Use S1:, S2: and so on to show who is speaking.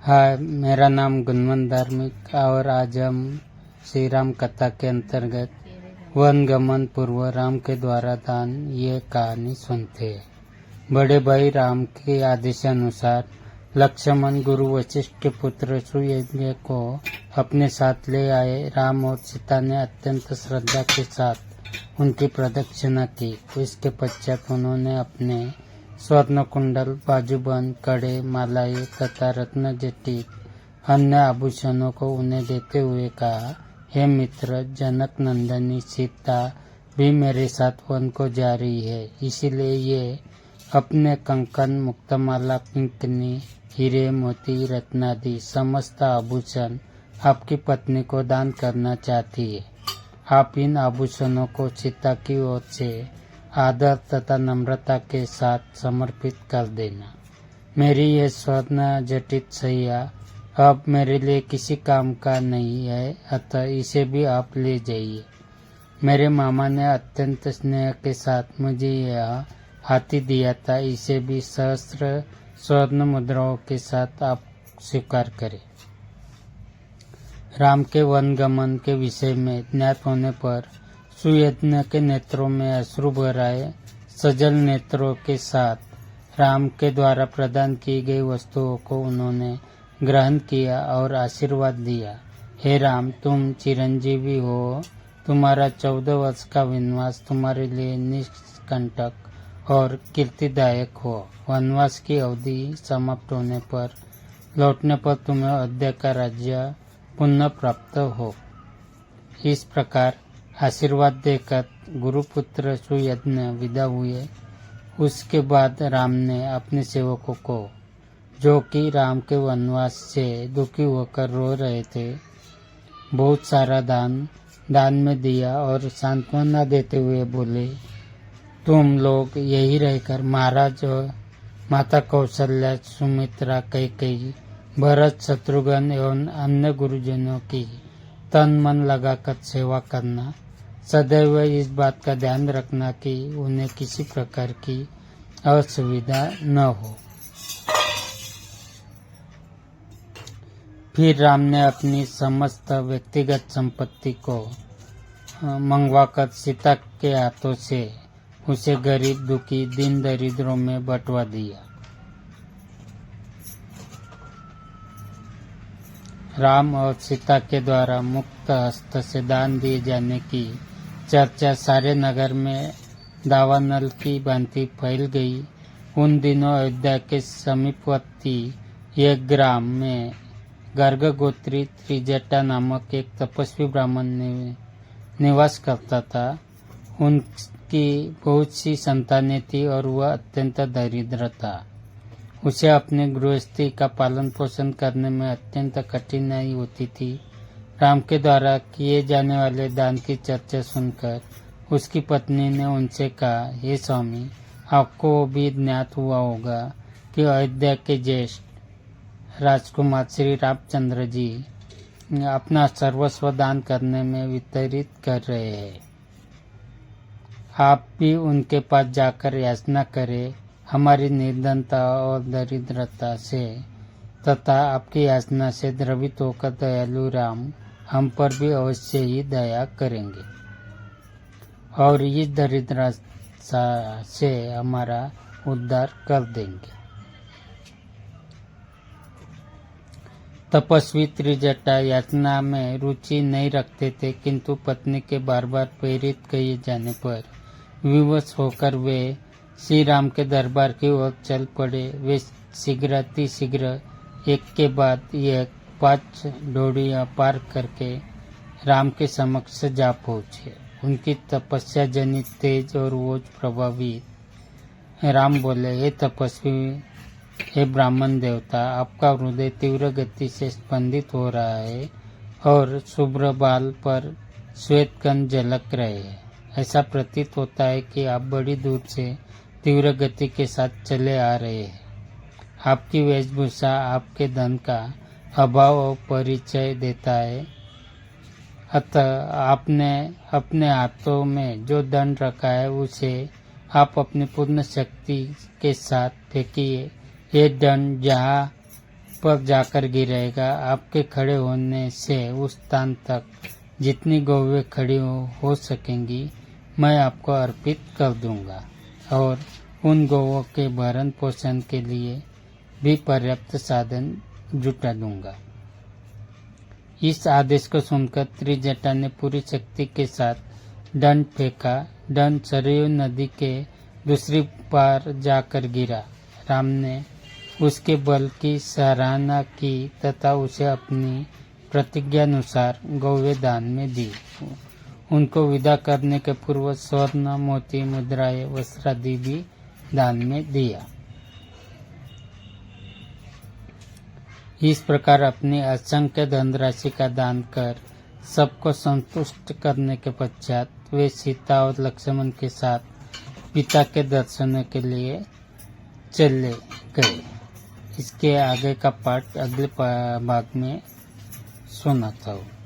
S1: हाय, मेरा नाम गुणवंत धार्मिक और आज हम श्री राम कथा के अंतर्गत वन गमन पूर्व राम के द्वारा दान ये कहानी सुनते हैं। बड़े भाई राम के आदेशानुसार लक्ष्मण गुरु वशिष्ठ के पुत्र सुयज्ञ को अपने साथ ले आए। राम और सीता ने अत्यंत श्रद्धा के साथ उनकी प्रदक्षिणा की। इसके पश्चात उन्होंने अपने स्वर्ण कुंडल, बाजूबंद, कड़े, मालाएं तथा रत्न जटित अन्य आभूषणों को उन्हें देते हुए कहा, हे मित्र, जनक नंदनी सीता भी मेरे साथ वन को जा रही है, इसीलिए ये अपने कंकन, मुक्तमाला, किंकनी, हीरे, मोती, रत्नादि समस्त आभूषण आपकी पत्नी को दान करना चाहती है। आप इन आभूषणों को सीता की ओर से आदर तथा नम्रता के साथ समर्पित कर देना। मेरी यह स्वर्ण जटित सैया अब मेरे लिए किसी काम का नहीं है, अतः इसे भी आप ले जाइए। मेरे मामा ने अत्यंत स्नेह के साथ मुझे यह हाथी दिया था, इसे भी सहस्त्र स्वर्ण मुद्राओं के साथ आप स्वीकार करें। राम के वन गमन के विषय में ज्ञात होने पर सुयज्ञ के नेत्रों में अश्रु भर आए। सजल नेत्रों के साथ राम के द्वारा प्रदान की गई वस्तुओं को उन्होंने ग्रहण किया और आशीर्वाद दिया। हे राम, तुम चिरंजीवी हो। तुम्हारा 14 वर्ष का वनवास तुम्हारे लिए निष्कंटक और कीर्तिदायक हो। वनवास की अवधि समाप्त होने पर लौटने पर तुम्हें अयोध्या का राज्य पुनः प्राप्त हो। इस प्रकार आशीर्वाद देकर गुरुपुत्र सुयज्ञ विदा हुए। उसके बाद राम ने अपने सेवकों को, जो कि राम के वनवास से दुखी होकर रो रहे थे, बहुत सारा दान में दिया और सांत्वना देते हुए बोले, तुम लोग यही रहकर महाराज और माता कौशल्या, सुमित्रा, कैकेयी, भरत, शत्रुघ्न एवं अन्य गुरुजनों की तन मन लगाकर सेवा करना। सदैव इस बात का ध्यान रखना कि उन्हें किसी प्रकार की असुविधा न हो। फिर राम ने अपनी समस्त व्यक्तिगत संपत्ति को मंगवाकर सीता के हाथों से उसे गरीब, दुखी, दीन दरिद्रों में बंटवा दिया। राम और सीता के द्वारा मुक्त हस्त से दान दिए जाने की चर्चा सारे नगर में दावानल की भांति फैल गई। उन दिनों अयोध्या के समीपवर्ती एक ग्राम में गर्ग गोत्री त्रिजटा नामक एक तपस्वी ब्राह्मण निवास करता था। उनकी बहुत सी संतानें थी और वह अत्यंत दरिद्र था। उसे अपनी गृहस्थी का पालन पोषण करने में अत्यंत कठिनाई होती थी। राम के द्वारा किए जाने वाले दान की चर्चा सुनकर उसकी पत्नी ने उनसे कहा, हे स्वामी, आपको भी ज्ञात हुआ होगा कि अयोध्या के ज्येष्ठ राजकुमार श्री रामचंद्र जी अपना सर्वस्व दान करने में वितरित कर रहे हैं। आप भी उनके पास जाकर याचना करें। हमारी निर्धनता और दरिद्रता से तथा आपकी याचना से द्रवित होकर दयालु राम हम पर भी अवश्य ही दया करेंगे और इस दरिद्रता से हमारा उद्धार कर देंगे। तपस्वी त्रिजटा याचना में रुचि नहीं रखते थे, किंतु पत्नी के बार बार प्रेरित किए जाने पर विवश होकर वे श्री राम के दरबार की ओर चल पड़े। वे शीघ्र एक के बाद एक 5 डोरियां पार करके राम के समक्ष जा पहुँचे। उनकी तपस्या जनित तेज और ओज प्रभावित राम बोले, हे तपस्वी, हे ब्राह्मण देवता, आपका हृदय तीव्र गति से स्पंदित हो रहा है और शुभ्र बाल पर श्वेत कण झलक रहे हैं। ऐसा प्रतीत होता है कि आप बड़ी दूर से तीव्र गति के साथ चले आ रहे हैं। आपकी वेशभूषा आपके धन का अभाव और परिचय देता है। अतः आपने अपने हाथों में जो दंड रखा है उसे आप अपनी पूर्ण शक्ति के साथ फेंकिए। ये दंड जहाँ पर जाकर गिरेगा। आपके खड़े होने से उस स्थान तक जितनी गौवें खड़ी हो सकेंगी मैं आपको अर्पित कर दूंगा और उन गौओं के भरण पोषण के लिए भी पर्याप्त साधन जुटा दूंगा। इस आदेश को सुनकर त्रिजटा ने पूरी शक्ति के साथ दंड फेंका। दंड सरयू नदी के दूसरी पार जाकर गिरा। राम ने उसके बल की सराहना की तथा उसे अपनी प्रतिज्ञानुसार गौवें दान में दी। उनको विदा करने के पूर्व स्वर्ण मोती मुद्राएं वस्त्रादि भी दान में दिया। इस प्रकार अपनी असंख्य धनराशि का दान कर सबको संतुष्ट करने के पश्चात वे सीता और लक्ष्मण के साथ पिता के दर्शनों के लिए चले गए। इसके आगे का पाठ अगले भाग में सुनाता हूँ।